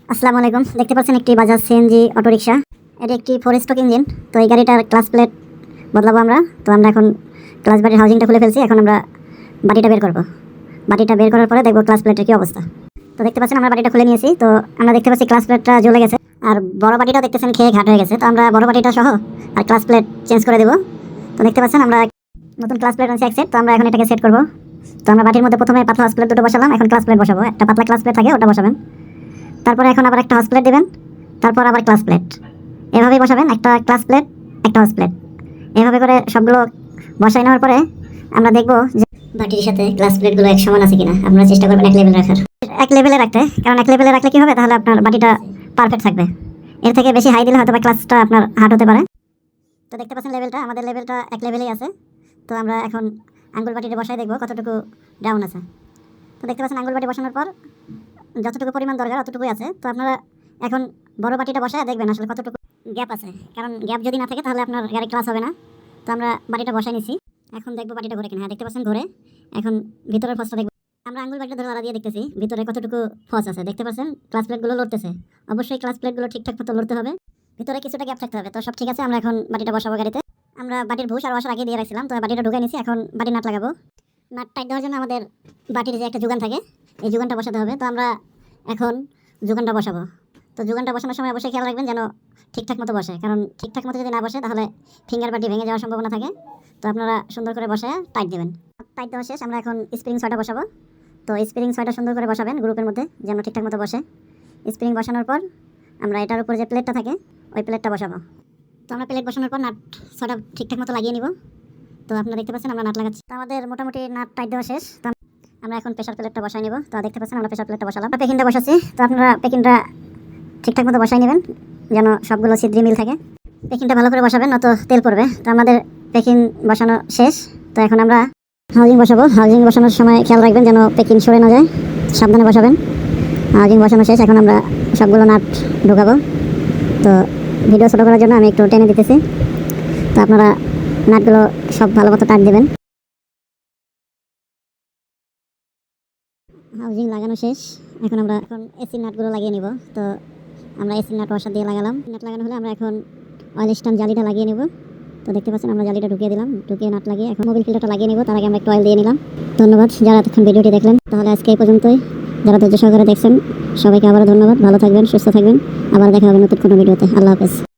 আসসালামু আলাইকুম। দেখতে পাচ্ছেন একটি বাজাজ সিএনজি অটোরিকশা। এটি একটি 4 স্ট্রোক ইঞ্জিন। তো এই গাড়িটার ক্লাস প্লেট বদলাবো আমরা। তো আমরা এখন ক্লাস বাটির হাউজিংটা খুলে ফেলছি। এখন আমরা বাটিটা বের করব। বাটিটা বের করার পরে দেখবো ক্লাস প্লেটের কী অবস্থা। তো দেখতে পাচ্ছেন আমরা বাটিটা খুলে নিয়েছি। তো আমরা দেখতে পাচ্ছি ক্লাস প্লেটটা জ্বলে গেছে। আর বড় বাটিটাও দেখতেছেন খেয়ে ঘাট হয়ে গেছে। তো আমরা বড় বাটিটা সহ আর ক্লাস প্লেট চেঞ্জ করে দেবো। তো দেখতে পাচ্ছেন আমরা নতুন ক্লাস প্লেট আনছি এক সেট। তো আমরা এখন এটাকে সেট করবো। তো আমরা বাটির মধ্যে প্রথমে পাতলা হাউস প্লেট দুটো বসালাম। এখন ক্লাস প্লেট বসাবো। একটা পাতলা ক্লাস প্লেট থাকে, ওটা বসাবেন। তারপরে এখন আবার একটা হাউস প্লেট দেবেন। তারপর আবার ক্লাস প্লেট এভাবেই বসাবেন। একটা ক্লাস প্লেট, একটা হাউস প্লেট, এভাবে করে সবগুলো বসাই নেওয়ার পরে আমরা দেখবো যে বাটির সাথে ক্লাস প্লেটগুলো এক সমান আছে কিনা। আপনারা চেষ্টা করবেন এক লেভেল রাখার, এক লেভেলে রাখতে। কারণ এক লেভেলে রাখলে কি হবে, তাহলে আপনার বাটিটা পারফেক্ট থাকবে। এর থেকে বেশি হাই দিলে হয়তো বা ক্লাসটা আপনার হার্ড হতে পারে। তো দেখতে পাচ্ছেন লেভেলটা, আমাদের লেভেলটা এক লেভেলেই আছে। তো আমরা এখন আঙ্গুল বাটিটা বসাই দেখবো কতটুকু ডাউন আছে। তো দেখতে পাচ্ছেন আঙ্গুল বাটি বসানোর পর যতটুকু পরিমাণ দরকার অতটুকুই আছে। তো আপনারা এখন বড় বাটিটা বসায় দেখবেন আসলে কতটুকু গ্যাপ আছে। কারণ গ্যাপ যদি না থাকে তাহলে আপনার গাড়ি ক্লাস হবে না। তো আমরা বাটিটা বসাই নিছি। এখন দেখবো বাটিটা ঘুরে কিনা। হ্যাঁ, দেখতে পাচ্ছেন ঘুরে। এখন ভিতরের ফসটা দেখবো। আমরা আঙ্গুল বাটিটা ধরে লাড়া দিয়ে দেখতেছি ভিতরে কতটুকু ফস আছে। দেখতে পাচ্ছেন ক্লাস প্লেটগুলো লড়তেছে। অবশ্যই ক্লাস প্লেটগুলো ঠিকঠাক মতো লড়তে হবে। ভিতরে কিছুটা গ্যাপ থাকতে হবে। তো সব ঠিক আছে। আমরা এখন বাটিটা বসাবো গাড়িতে। আমরা বাটির ভুষ আর ওয়াশার আগে দিয়ে রাখছিলাম। তো বাটিটা ঢুকে নিছি। এখন বাটির নাট লাগাবো। নাট টাইট দেওয়ার জন্য আমাদের বাটির যে একটা যোগান থাকে, এই যোগানটা বসাতে হবে। তো আমরা এখন যোগানটা বসাবো। তো যোগানটা বসানোর সময় অবশ্যই খেয়াল রাখবেন যেন ঠিকঠাক মতো বসে। কারণ ঠিকঠাক মতো যদি না বসে তাহলে ফিঙ্গার বাটি ভেঙে যাওয়ার সম্ভাবনা থাকে। তো আপনারা সুন্দর করে বসে টাইট দেবেন। টাইট দেওয়া শেষ। আমরা এখন স্প্রিং ছয়টা বসাবো। তো স্প্রিং ছয়টা সুন্দর করে বসাবেন গ্রুপের মধ্যে যেন ঠিকঠাক মতো বসে। স্প্রিং বসানোর পর আমরা এটার উপর যে প্লেটটা থাকে ওই প্লেটটা বসাবো। তো আমরা প্লেট বসানোর পর নাট ছয়টা ঠিকঠাক মতো লাগিয়ে নিব। তো আপনারা দেখতে পাচ্ছেন আমরা নাট লাগাচ্ছি। তো আমাদের মোটামুটি নাট টাইট দেওয়া শেষ। তো আমরা এখন প্রেসার প্লেটটা বসাই নেব। তো দেখতে পাচ্ছেন আমরা প্রেসার প্লেটটা বসালাম। পেকিংটা বসাচ্ছি। তো আপনারা পেকিংটা ঠিকঠাক মতো বসাই নেবেন যেন সবগুলো ছিদ্রি মিল থাকে। পেকিংটা ভালো করে বসাবেন, নয়তো তেল পড়বে। তো আমাদের পেকিং বসানো শেষ। তো এখন আমরা হাউজিং বসাবো। হাউজিং বসানোর সময় খেয়াল রাখবেন যেন পেকিং সরে না যায়, সাবধানে বসাবেন। হাউজিং বসানো শেষ। এখন আমরা সবগুলো নাট ঢোকাবো। তো ভিডিও ছোটো করার জন্য আমি একটু টেনে দিতেছি। তো আপনারা নাটগুলো সব ভালো মতো টাইট দেবেন। হাউজিং লাগানো শেষ। এখন আমরা এসি নাটগুলো লাগিয়ে নিব। তো আমরা এসি নাট ওয়াশার দিয়ে লাগালাম। নাট লাগানো হলে আমরা এখন অয়েল স্টান জালিটা লাগিয়ে নেব। তো দেখতে পাচ্ছেন আমরা জালিটা ঢুকিয়ে দিলাম। ঢুকিয়ে নাট লাগিয়ে এখন মোবিল ফিল্টারটা লাগিয়ে নেব। তার আগে আমরা একটু অয়েল দিয়ে নিলাম। ধন্যবাদ যারা এতক্ষণ ভিডিওটি দেখলেন। তাহলে আজকে এই পর্যন্তই। যারা ধৈর্য সহকারে দেখছেন সবাইকে আবারও ধন্যবাদ। ভালো থাকবেন, সুস্থ থাকবেন। আবার দেখা হবে নতুন কোনো ভিডিওতে। আল্লাহ হাফেজ।